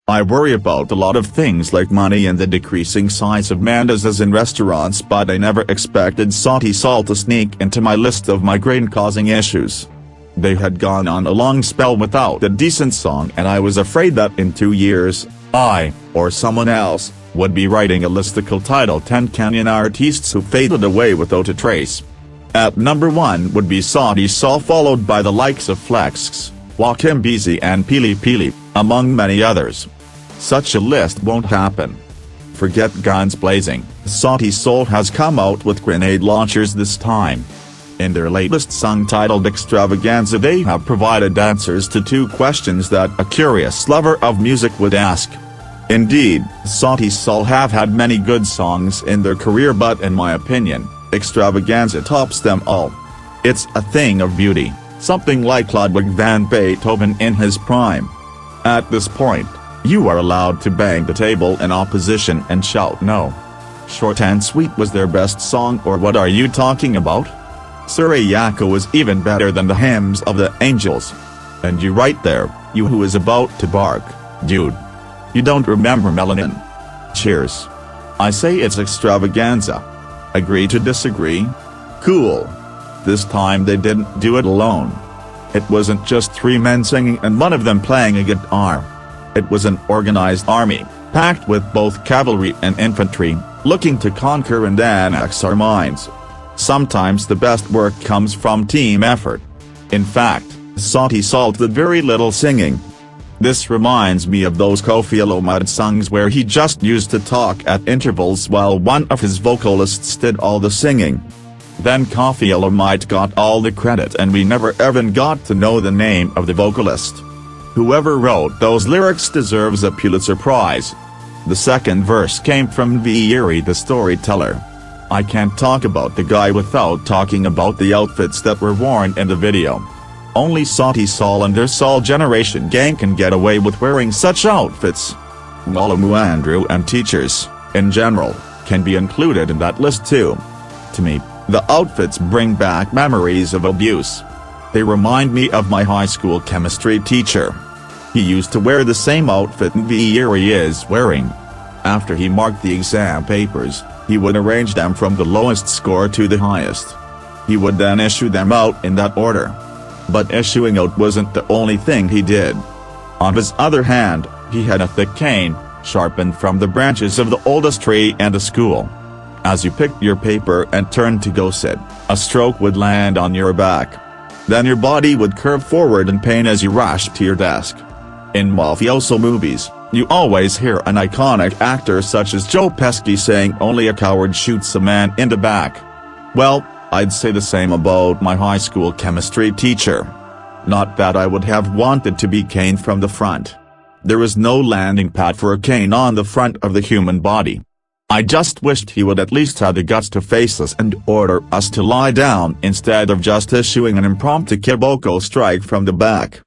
I worry about a lot of things like money and the decreasing size of mandazas in restaurants, but I never expected Sauti Sol to sneak into my list of migraine-causing issues. They had gone on a long spell without a decent song, and I was afraid that in 2 years, I, or someone else, would be writing a listicle titled 10 Kenyan artists who faded away without a trace. At number 1 would be Sauti Sol, followed by the likes of Flex, Wakimbizi and Pili Pili, among many others. Such a list won't happen. Forget guns blazing, Sauti Sol has come out with grenade launchers this time. In their latest song titled Extravaganza, they have provided answers to 2 questions that a curious lover of music would ask. Indeed, Sauti Sol have had many good songs in their career, but in my opinion, Extravaganza tops them all. It's a thing of beauty, something like Ludwig van Beethoven in his prime. At this point, you are allowed to bang the table in opposition and shout no. Short and Sweet was their best song, or what are you talking about? Surayako was even better than the hymns of the angels. And you right there, you who is about to bark, dude. You don't remember Melanin? Cheers. I say it's Extravaganza. Agree to disagree? Cool. This time they didn't do it alone. It wasn't just 3 men singing and one of them playing a guitar. It was an organized army, packed with both cavalry and infantry, looking to conquer and annex our minds. Sometimes the best work comes from team effort. In fact, Sauti Sol did very little singing. This reminds me of those Kofi Olomide songs where he just used to talk at intervals while one of his vocalists did all the singing. Then Kofi Olomide got all the credit and we never even got to know the name of the vocalist. Whoever wrote those lyrics deserves a Pulitzer Prize. The second verse came from Vieri the storyteller. I can't talk about the guy without talking about the outfits that were worn in the video. Only Sauti Sol and their Sol Generation gang can get away with wearing such outfits. Malamu Andrew and teachers, in general, can be included in that list too. To me, the outfits bring back memories of abuse. They remind me of my high school chemistry teacher. He used to wear the same outfit Vieri is wearing. After he marked the exam papers, he would arrange them from the lowest score to the highest. He would then issue them out in that order. But issuing out wasn't the only thing he did. On his other hand, he had a thick cane, sharpened from the branches of the oldest tree in the school. As you picked your paper and turned to go sit, a stroke would land on your back. Then your body would curve forward in pain as you rushed to your desk. In mafioso movies, you always hear an iconic actor such as Joe Pesci saying only a coward shoots a man in the back. Well, I'd say the same about my high school chemistry teacher. Not that I would have wanted to be caned from the front. There is no landing pad for a cane on the front of the human body. I just wished he would at least have the guts to face us and order us to lie down instead of just issuing an impromptu kiboko strike from the back.